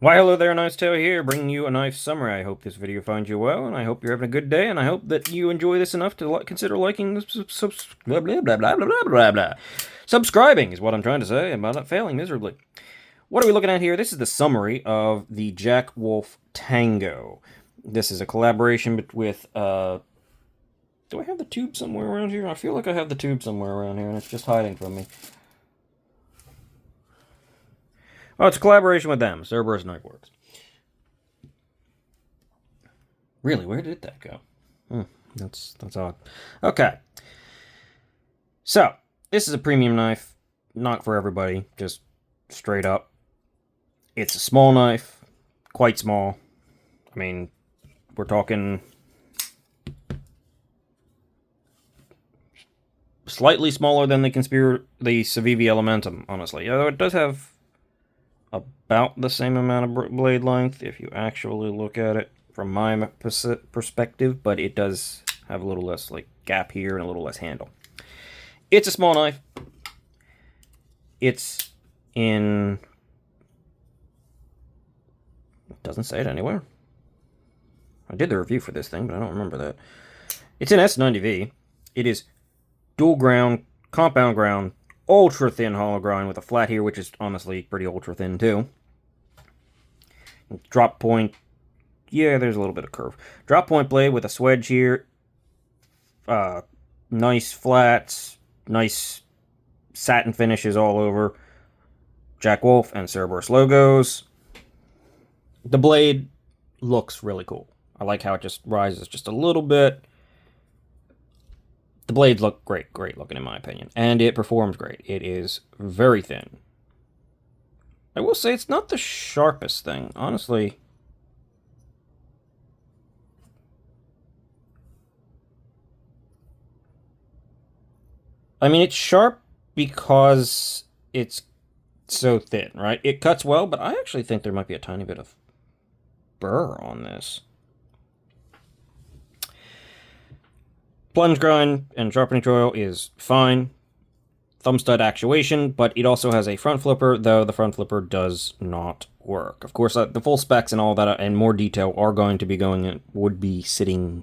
Why, hello there, Nice Tail here, bringing you a knife summary. I hope this video finds you well, and I hope you're having a good day, and I hope that you enjoy this enough to consider liking, blah, blah, blah, blah, blah, blah, blah, blah. Subscribing is what I'm trying to say, about not failing miserably. What are we looking at here? This is the summary of the Jack Wolf Tango. This is a collaboration with, do I have the tube somewhere around here? I feel like I have the tube somewhere around here, and it's just hiding from me. Oh, it's a collaboration with them, Cerberus Knife Works. Really, where did that go? That's odd. Okay. So, this is a premium knife. Not for everybody, just straight up. It's a small knife. Quite small. I mean, we're talking slightly smaller than the Civivi Elementum, honestly. Although it does have about the same amount of blade length if you actually look at it from my perspective, but it does have a little less like gap here and a little less handle. It's a small knife. It's in... It doesn't say it anywhere. I did the review for this thing, but I don't remember that. It's in S90V. It is dual ground, compound ground, ultra thin hollow grind with a flat here, which is honestly pretty ultra thin too. Drop point, yeah, there's a little bit of curve. Drop point blade with a swedge here. Nice flats, nice satin finishes all over. Jack Wolf and Cerberus logos. The blade looks really cool. I like how it just rises just a little bit. The blades look great looking in my opinion, and it performs great. It is very thin. I will say it's not the sharpest thing, honestly. I mean, it's sharp because it's so thin, right? It cuts well, but I actually think there might be a tiny bit of burr on this. Plunge grind and sharpening choil is fine. Thumb stud actuation, but it also has a front flipper, though the front flipper does not work. Of course, the full specs and all that and more detail are going to be would be sitting...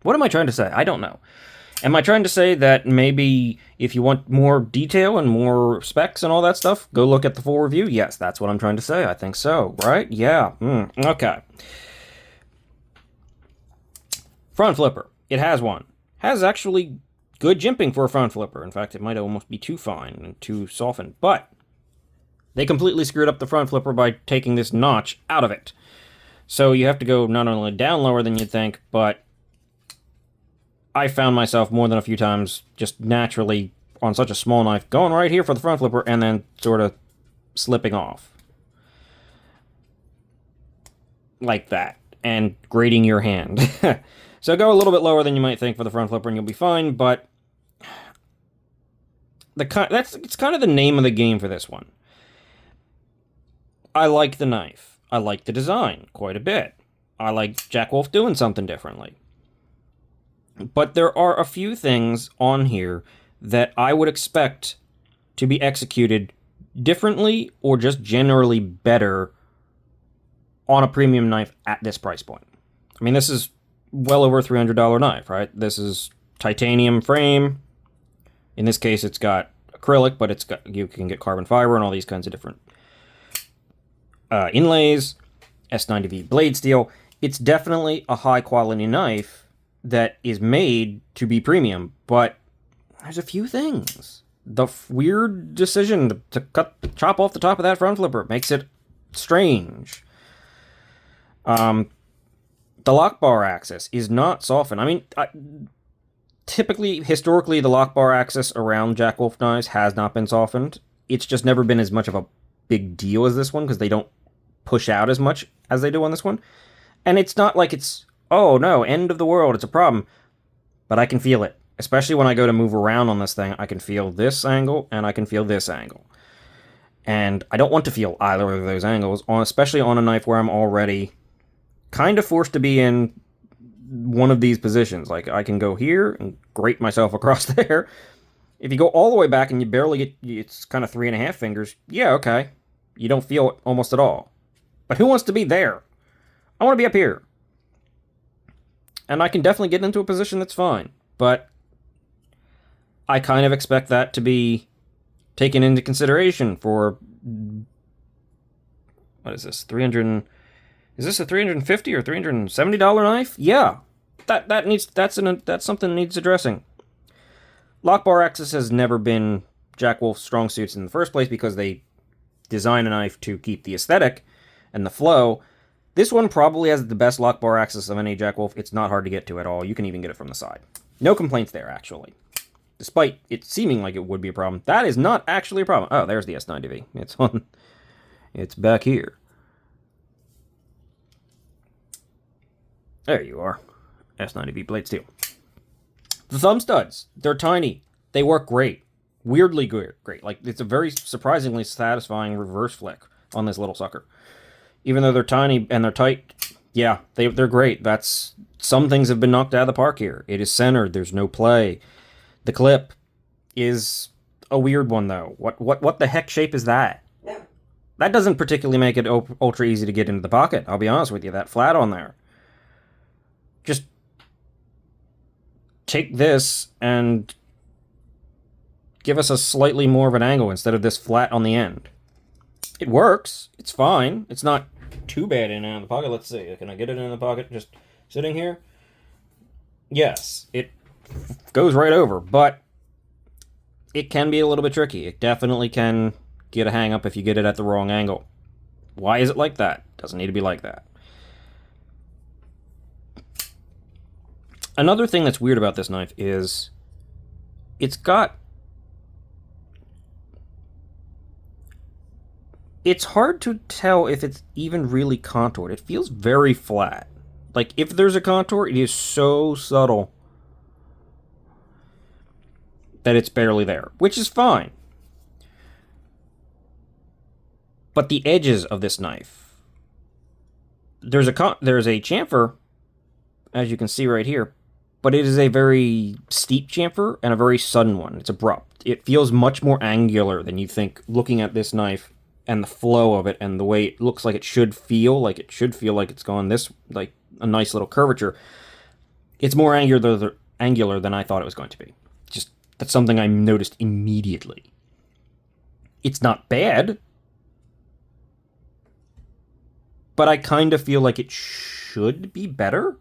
What am I trying to say? I don't know. Am I trying to say that maybe if you want more detail and more specs and all that stuff, go look at the full review? Yes, that's what I'm trying to say. I think so, right? Yeah. Okay. Front flipper. It has one. Has actually good jimping for a front flipper. In fact, it might almost be too fine and too softened. But they completely screwed up the front flipper by taking this notch out of it. So you have to go not only down lower than you'd think, but I found myself more than a few times just naturally on such a small knife going right here for the front flipper and then sort of slipping off. Like that. And grating your hand. So go a little bit lower than you might think for the front flipper and you'll be fine, but it's kind of the name of the game for this one. I like the knife. I like the design quite a bit. I like Jack Wolf doing something differently. But there are a few things on here that I would expect to be executed differently or just generally better on a premium knife at this price point. I mean, this is well over a $300 knife, right? This is titanium frame. In this case, it's got acrylic, but you can get carbon fiber and all these kinds of different inlays. S90V blade steel. It's definitely a high quality knife that is made to be premium, but there's a few things. The weird decision to chop off the top of that front flipper makes it strange. The lock bar axis is not softened. I mean, typically, historically, the lock bar axis around Jack Wolf knives has not been softened. It's just never been as much of a big deal as this one because they don't push out as much as they do on this one. And it's not like it's, oh no, end of the world, it's a problem. But I can feel it. Especially when I go to move around on this thing, I can feel this angle and I can feel this angle. And I don't want to feel either of those angles, especially on a knife where I'm already kind of forced to be in one of these positions. Like, I can go here and grate myself across there. If you go all the way back and you barely get, it's kind of 3.5 fingers, yeah, okay. You don't feel it almost at all. But who wants to be there? I want to be up here. And I can definitely get into a position that's fine. But I kind of expect that to be taken into consideration for... What is this? 300... Is this a $350 or $370 knife? Yeah. That's something that needs addressing. Lock bar access has never been Jack Wolf's strong suits in the first place because they design a knife to keep the aesthetic and the flow. This one probably has the best lock bar access of any Jack Wolf. It's not hard to get to at all. You can even get it from the side. No complaints there, actually. Despite it seeming like it would be a problem. That is not actually a problem. Oh, there's the S90V. It's back here. There you are. S90V blade steel. The thumb studs. They're tiny. They work great. Weirdly good. Great. Like, it's a very surprisingly satisfying reverse flick on this little sucker. Even though they're tiny and they're tight, yeah, they're great. Some things have been knocked out of the park here. It is centered. There's no play. The clip is a weird one, though. What the heck shape is that? That doesn't particularly make it ultra easy to get into the pocket. I'll be honest with you. That flat on there. Just take this and give us a slightly more of an angle instead of this flat on the end. It works. It's fine. It's not too bad in and out of the pocket. Let's see. Can I get it in the pocket just sitting here? Yes. It goes right over, but it can be a little bit tricky. It definitely can get a hang up if you get it at the wrong angle. Why is it like that? Doesn't need to be like that. Another thing that's weird about this knife is it's hard to tell if it's even really contoured. It feels very flat. Like, if there's a contour, it is so subtle that it's barely there, which is fine. But the edges of this knife, there's a chamfer, as you can see right here, but it is a very steep chamfer and a very sudden one. It's abrupt. It feels much more angular than you think looking at this knife and the flow of it and the way it looks like it should feel like it's gone this, like a nice little curvature. It's more angular than I thought it was going to be. Just, that's something I noticed immediately. It's not bad, but I kind of feel like it should be better.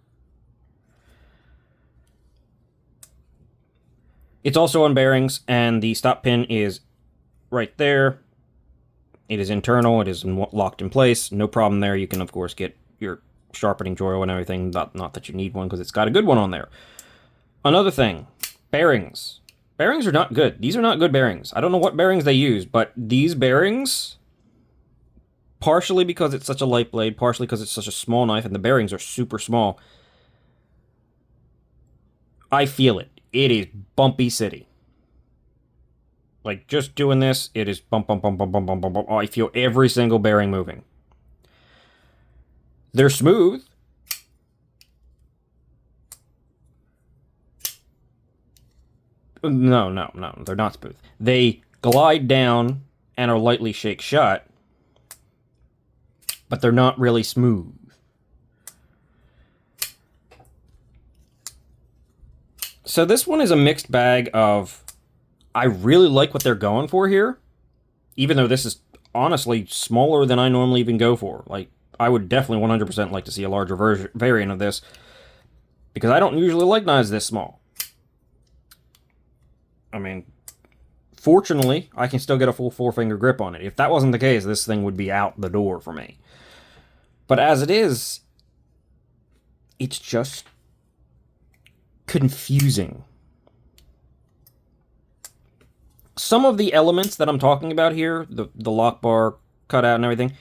It's also on bearings, and the stop pin is right there. It is internal. It is locked in place. No problem there. You can, of course, get your sharpening joil and everything. Not that you need one, because it's got a good one on there. Another thing, bearings. Bearings are not good. These are not good bearings. I don't know what bearings they use, but these bearings, partially because it's such a light blade, partially because it's such a small knife, and the bearings are super small, I feel it. It is bumpy city. Like, just doing this, it is bump, bump, bump, bump, bump, bump, bump, bump. I feel every single bearing moving. They're smooth. No, they're not smooth. They glide down and are lightly shake shut, but they're not really smooth. So this one is a mixed bag of, I really like what they're going for here, even though this is honestly smaller than I normally even go for. Like, I would definitely 100% like to see a larger variant of this, because I don't usually like knives this small. I mean, fortunately, I can still get a full 4-finger grip on it. If that wasn't the case, this thing would be out the door for me. But as it is, it's just confusing. Some of the elements that I'm talking about here, the lock bar cutout and everything,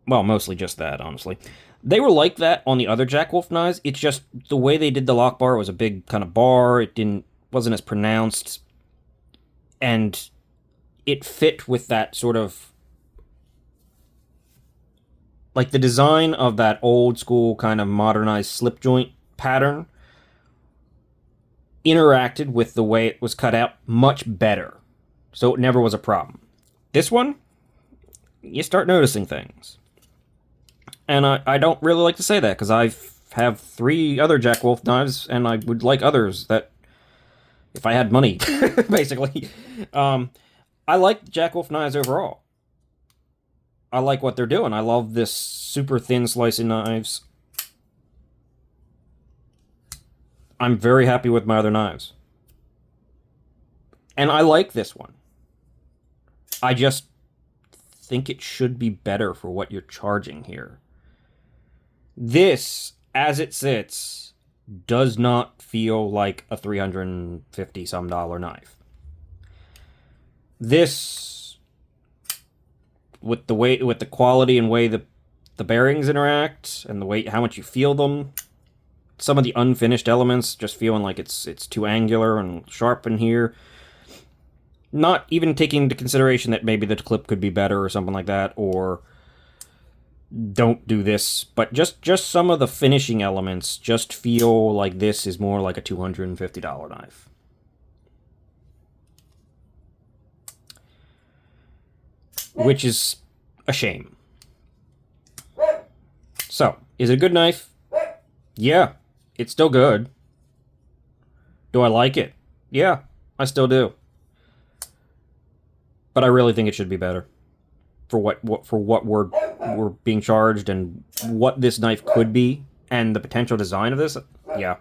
well, mostly just that, honestly. They were like that on the other Jack Wolf knives. It's just the way they did the lock bar was a big kind of bar. It wasn't as pronounced, and it fit with that sort of, like, the design of that old school kind of modernized slip joint pattern interacted with the way it was cut out much better so it never was a problem. This one, you start noticing things. And I don't really like to say that, because I have 3 other Jack Wolf knives, and I would like others that, if I had money, basically. I like Jack Wolf knives overall. I like what they're doing. I love this super thin slicing knives. I'm very happy with my other knives. And I like this one. I just think it should be better for what you're charging here. This, as it sits, does not feel like a $350-some knife. This, with the quality and way the bearings interact, and the way how much you feel them, some of the unfinished elements just feeling like it's too angular and sharp in here. Not even taking into consideration that maybe the clip could be better or something like that, or don't do this, but just some of the finishing elements just feel like this is more like a $250 knife. Which is a shame. So, is it a good knife? Yeah, it's still good. Do I like it? Yeah, I still do. But I really think it should be better for what we're being charged, and what this knife could be, and the potential design of this. Yeah,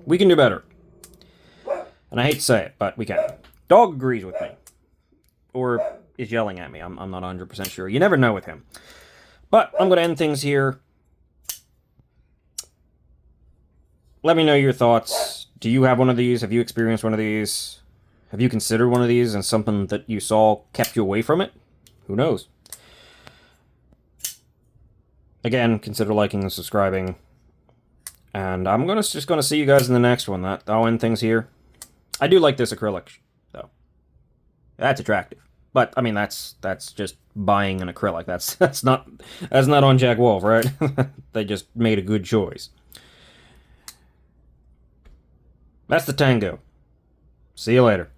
we can do better. And I hate to say it, but we can. Dog agrees with me, or is yelling at me. I'm not 100% sure. You never know with him. But I'm going to end things here. Let me know your thoughts. Do you have one of these? Have you experienced one of these? Have you considered one of these, and something that you saw kept you away from it? Who knows? Again, consider liking and subscribing. And I'm just gonna see you guys in the next one. I'll end things here. I do like this acrylic, though. That's attractive. But I mean, that's just buying an acrylic. That's not on Jack Wolf, right? They just made a good choice. That's the Tango. See you later.